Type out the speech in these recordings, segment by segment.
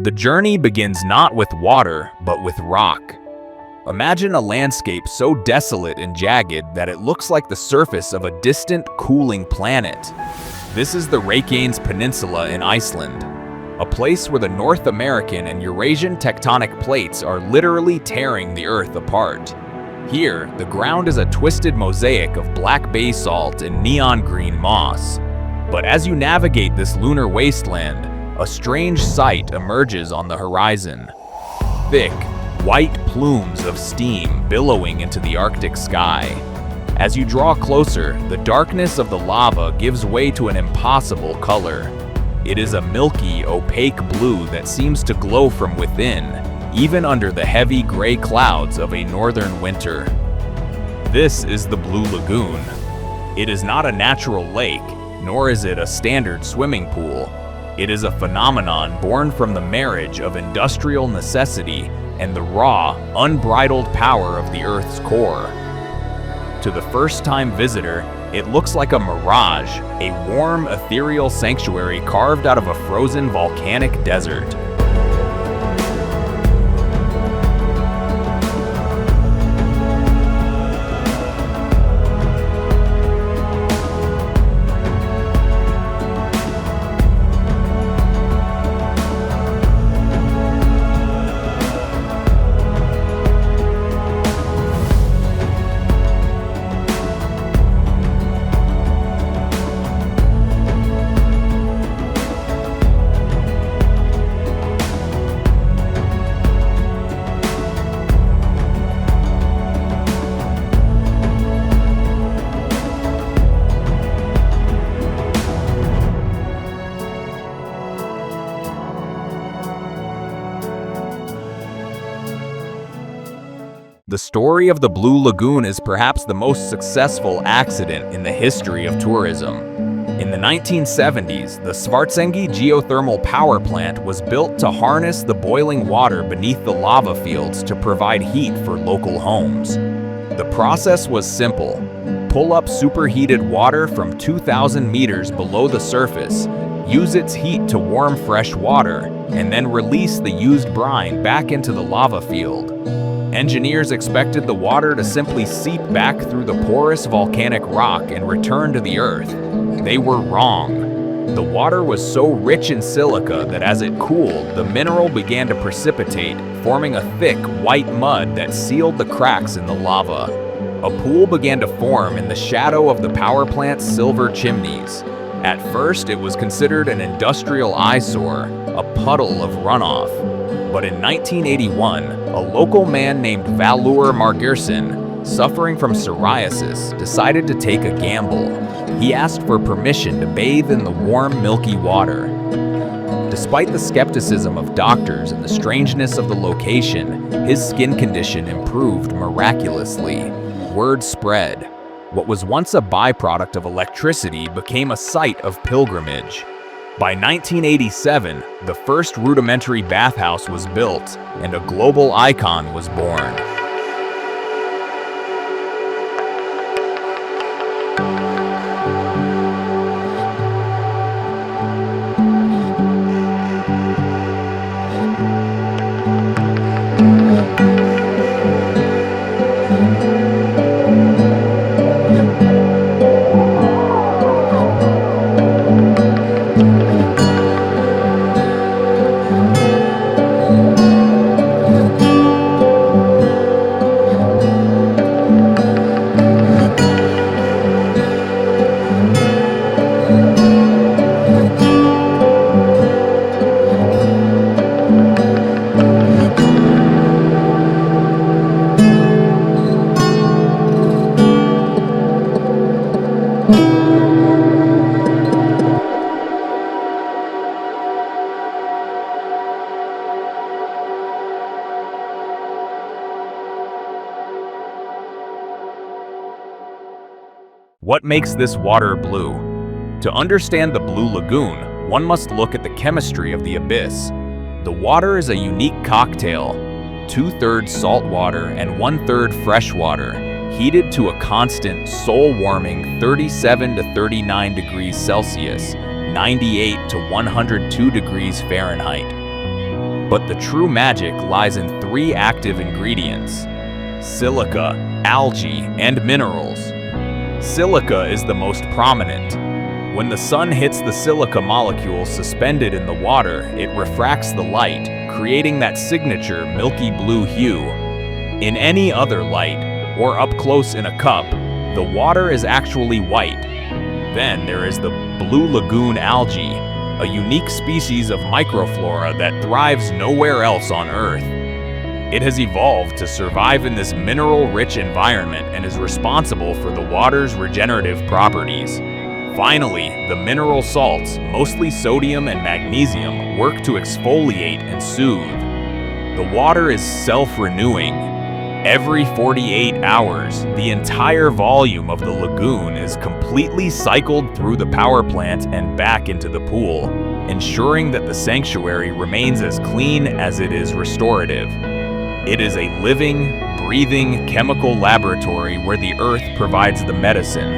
The journey begins not with water, but with rock. Imagine a landscape so desolate and jagged that it looks like the surface of a distant, cooling planet. This is the Reykjanes Peninsula in Iceland, a place where the North American and Eurasian tectonic plates are literally tearing the Earth apart. Here, the ground is a twisted mosaic of black basalt and neon green moss. But as you navigate this lunar wasteland, a strange sight emerges on the horizon. Thick, white plumes of steam billowing into the Arctic sky. As you draw closer, the darkness of the lava gives way to an impossible color. It is a milky, opaque blue that seems to glow from within, even under the heavy gray clouds of a northern winter. This is the Blue Lagoon. It is not a natural lake, nor is it a standard swimming pool. It is a phenomenon born from the marriage of industrial necessity and the raw, unbridled power of the Earth's core. To the first-time visitor, it looks like a mirage, a warm, ethereal sanctuary carved out of a frozen volcanic desert. The story of the Blue Lagoon is perhaps the most successful accident in the history of tourism. In the 1970s, the Svartsengi geothermal power plant was built to harness the boiling water beneath the lava fields to provide heat for local homes. The process was simple. Pull up superheated water from 2,000 meters below the surface, use its heat to warm fresh water, and then release the used brine back into the lava field. Engineers expected the water to simply seep back through the porous volcanic rock and return to the Earth. They were wrong. The water was so rich in silica that as it cooled, the mineral began to precipitate, forming a thick, white mud that sealed the cracks in the lava. A pool began to form in the shadow of the power plant's silver chimneys. At first, it was considered an industrial eyesore, a puddle of runoff. But in 1981, a local man named Valur Margerson, suffering from psoriasis, decided to take a gamble. He asked for permission to bathe in the warm, milky water. Despite the skepticism of doctors and the strangeness of the location, his skin condition improved miraculously. Word spread. What was once a byproduct of electricity became a site of pilgrimage. By 1987, the first rudimentary bathhouse was built, and a global icon was born. What makes this water blue? To understand the Blue Lagoon, one must look at the chemistry of the abyss. The water is a unique cocktail, 2/3 salt water and 1/3 fresh water, heated to a constant, soul-warming 37 to 39 degrees Celsius, 98 to 102 degrees Fahrenheit. But the true magic lies in three active ingredients: silica, algae, and minerals. Silica is the most prominent. When the sun hits the silica molecule suspended in the water, it refracts the light, creating that signature milky blue hue. In any other light, or up close in a cup, the water is actually white. Then there is the Blue Lagoon algae, a unique species of microflora that thrives nowhere else on Earth. It has evolved to survive in this mineral-rich environment and is responsible for the water's regenerative properties. Finally, the mineral salts, mostly sodium and magnesium, work to exfoliate and soothe. The water is self-renewing. Every 48 hours, the entire volume of the lagoon is completely cycled through the power plant and back into the pool, ensuring that the sanctuary remains as clean as it is restorative. It is a living, breathing chemical laboratory where the earth provides the medicine.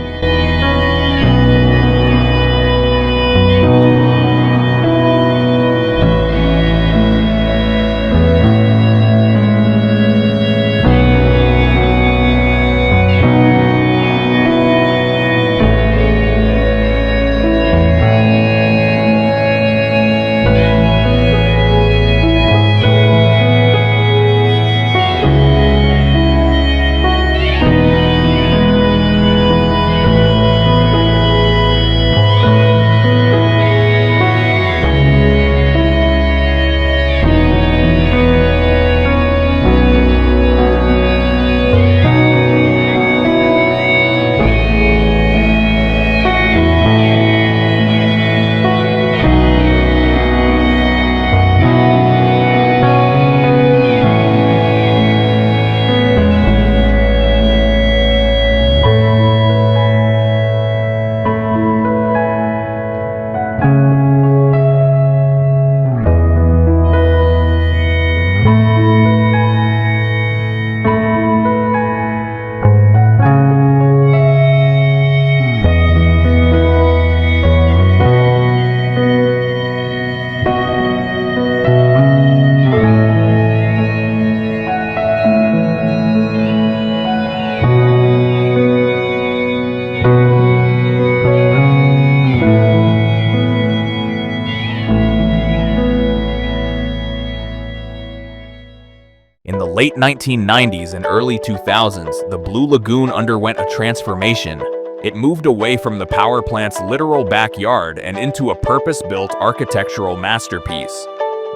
In the late 1990s and early 2000s, the Blue Lagoon underwent a transformation. It moved away from the power plant's literal backyard and into a purpose-built architectural masterpiece.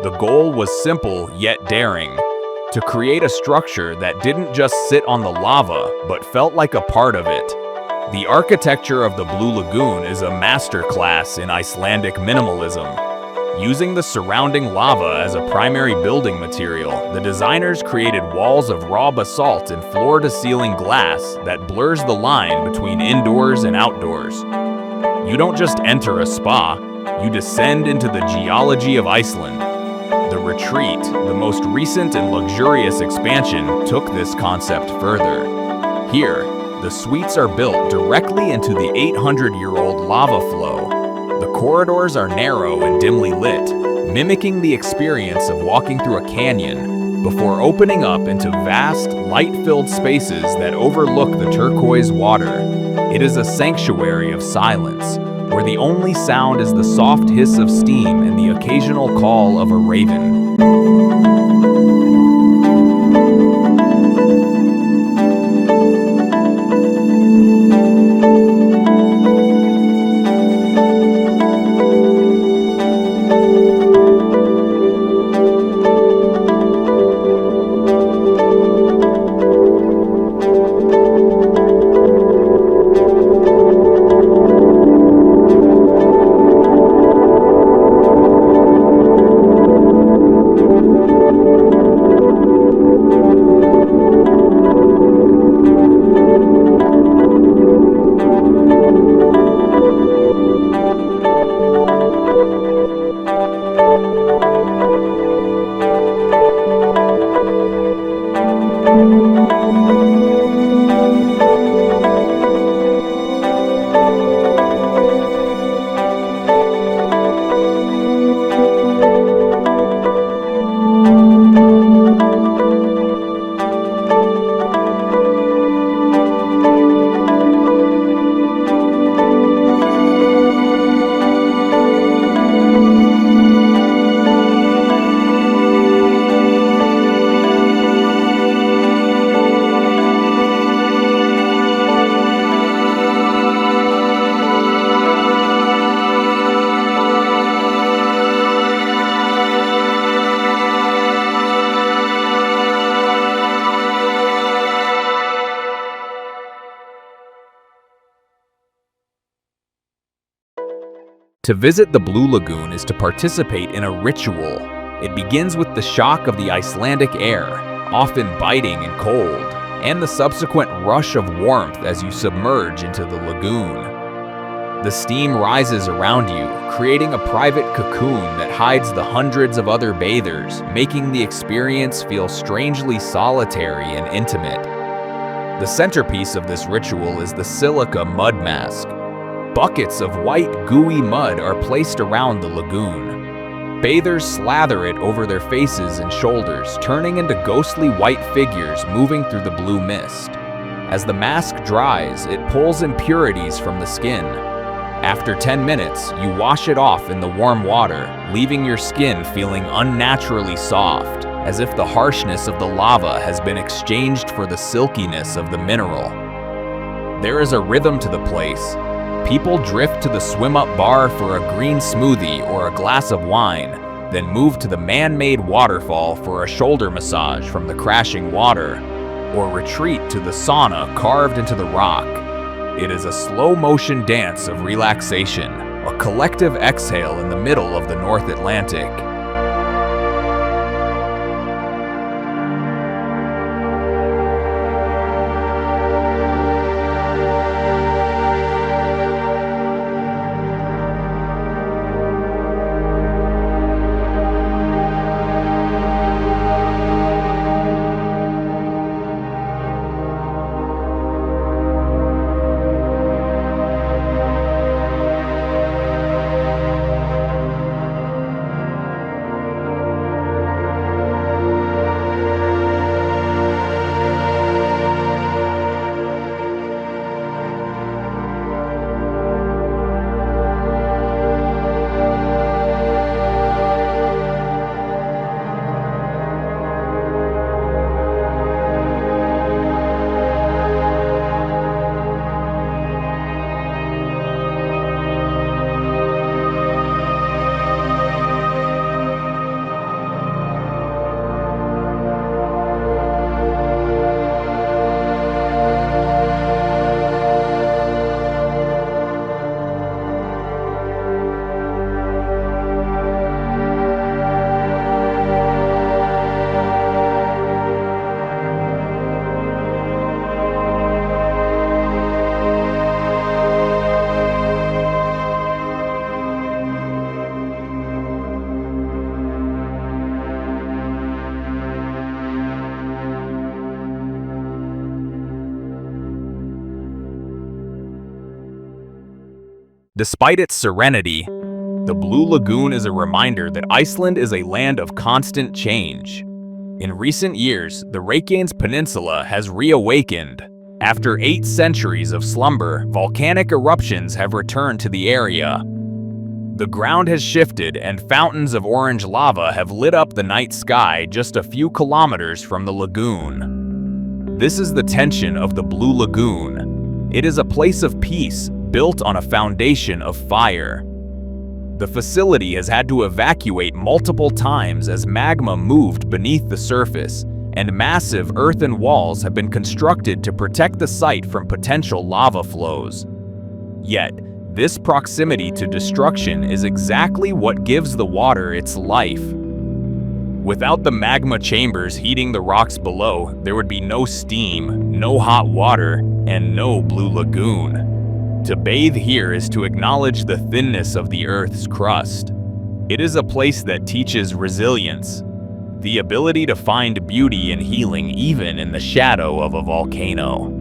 The goal was simple yet daring: to create a structure that didn't just sit on the lava, but felt like a part of it. The architecture of the Blue Lagoon is a masterclass in Icelandic minimalism. Using the surrounding lava as a primary building material, the designers created walls of raw basalt and floor-to-ceiling glass that blurs the line between indoors and outdoors. You don't just enter a spa, you descend into the geology of Iceland. The Retreat, the most recent and luxurious expansion, took this concept further. Here, the suites are built directly into the 800-year-old lava flow. The corridors are narrow and dimly lit, mimicking the experience of walking through a canyon, before opening up into vast, light-filled spaces that overlook the turquoise water. It is a sanctuary of silence, where the only sound is the soft hiss of steam and the occasional call of a raven. To visit the Blue Lagoon is to participate in a ritual. It begins with the shock of the Icelandic air, often biting and cold, and the subsequent rush of warmth as you submerge into the lagoon. The steam rises around you, creating a private cocoon that hides the hundreds of other bathers, making the experience feel strangely solitary and intimate. The centerpiece of this ritual is the silica mud mask. Buckets of white, gooey mud are placed around the lagoon. Bathers slather it over their faces and shoulders, turning into ghostly white figures moving through the blue mist. As the mask dries, it pulls impurities from the skin. After 10 minutes, you wash it off in the warm water, leaving your skin feeling unnaturally soft, as if the harshness of the lava has been exchanged for the silkiness of the mineral. There is a rhythm to the place. People drift to the swim-up bar for a green smoothie or a glass of wine, then move to the man-made waterfall for a shoulder massage from the crashing water, or retreat to the sauna carved into the rock. It is a slow-motion dance of relaxation, a collective exhale in the middle of the North Atlantic. Despite its serenity, the Blue Lagoon is a reminder that Iceland is a land of constant change. In recent years, the Reykjanes Peninsula has reawakened. After 8 centuries of slumber, volcanic eruptions have returned to the area. The ground has shifted and fountains of orange lava have lit up the night sky just a few kilometers from the lagoon. This is the tension of the Blue Lagoon. It is a place of peace, built on a foundation of fire. The facility has had to evacuate multiple times as magma moved beneath the surface, and massive earthen walls have been constructed to protect the site from potential lava flows. Yet, this proximity to destruction is exactly what gives the water its life. Without the magma chambers heating the rocks below, there would be no steam, no hot water, and no Blue Lagoon. To bathe here is to acknowledge the thinness of the Earth's crust. It is a place that teaches resilience, the ability to find beauty and healing even in the shadow of a volcano.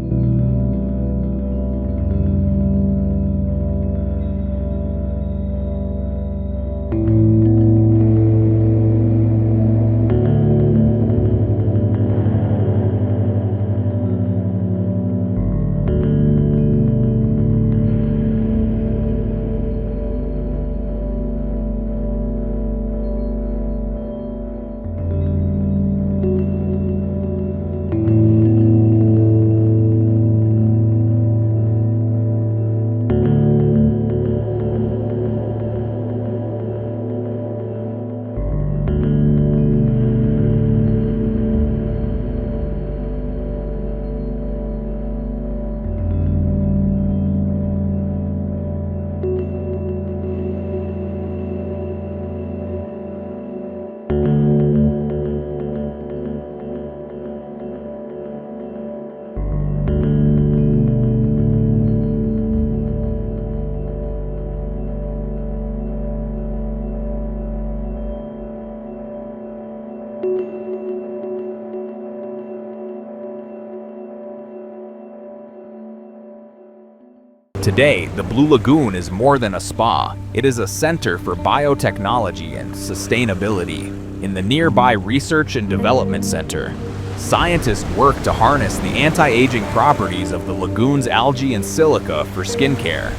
Today, the Blue Lagoon is more than a spa. It is a center for biotechnology and sustainability. In the nearby Research and Development Center, scientists work to harness the anti-aging properties of the lagoon's algae and silica for skincare.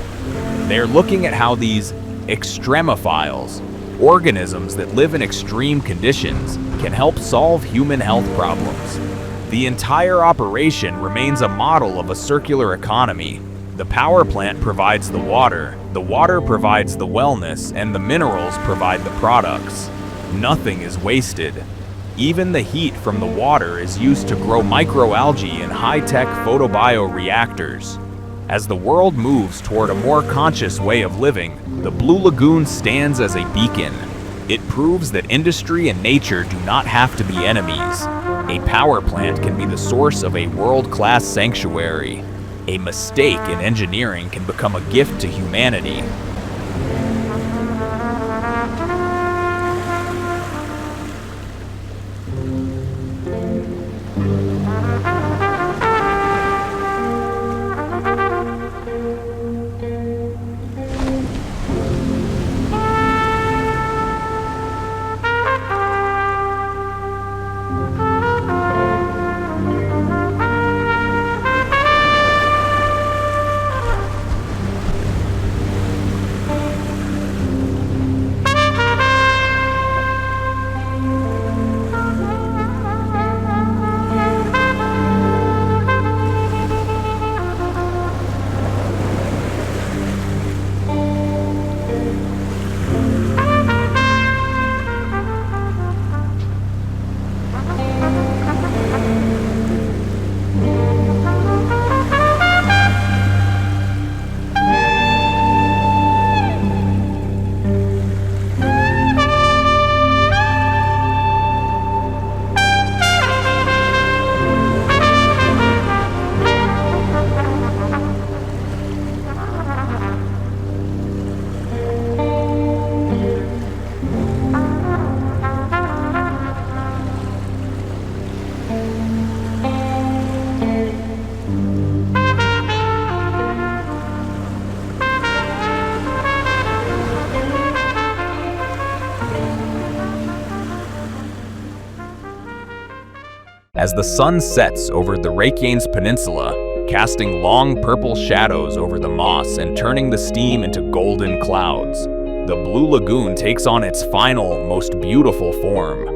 They're looking at how these extremophiles, organisms that live in extreme conditions, can help solve human health problems. The entire operation remains a model of a circular economy. The power plant provides the water provides the wellness, and the minerals provide the products. Nothing is wasted. Even the heat from the water is used to grow microalgae in high-tech photobioreactors. As the world moves toward a more conscious way of living, the Blue Lagoon stands as a beacon. It proves that industry and nature do not have to be enemies. A power plant can be the source of a world-class sanctuary. A mistake in engineering can become a gift to humanity. As the sun sets over the Reykjanes Peninsula, casting long purple shadows over the moss and turning the steam into golden clouds, the Blue Lagoon takes on its final, most beautiful form.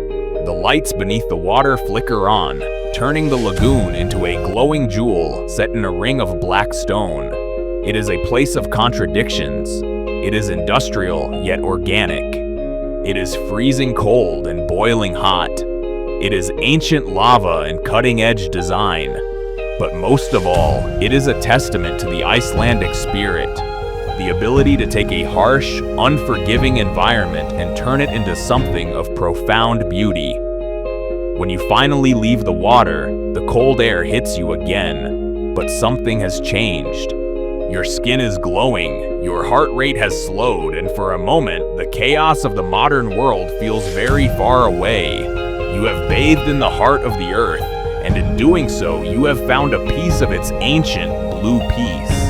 The lights beneath the water flicker on, turning the lagoon into a glowing jewel set in a ring of black stone. It is a place of contradictions. It is industrial, yet organic. It is freezing cold and boiling hot. It is ancient lava and cutting-edge design. But most of all, it is a testament to the Icelandic spirit, the ability to take a harsh, unforgiving environment and turn it into something of profound beauty. When you finally leave the water, the cold air hits you again, but something has changed. Your skin is glowing, your heart rate has slowed, and for a moment, the chaos of the modern world feels very far away. You have bathed in the heart of the earth, and in doing so, you have found a piece of its ancient blue peace.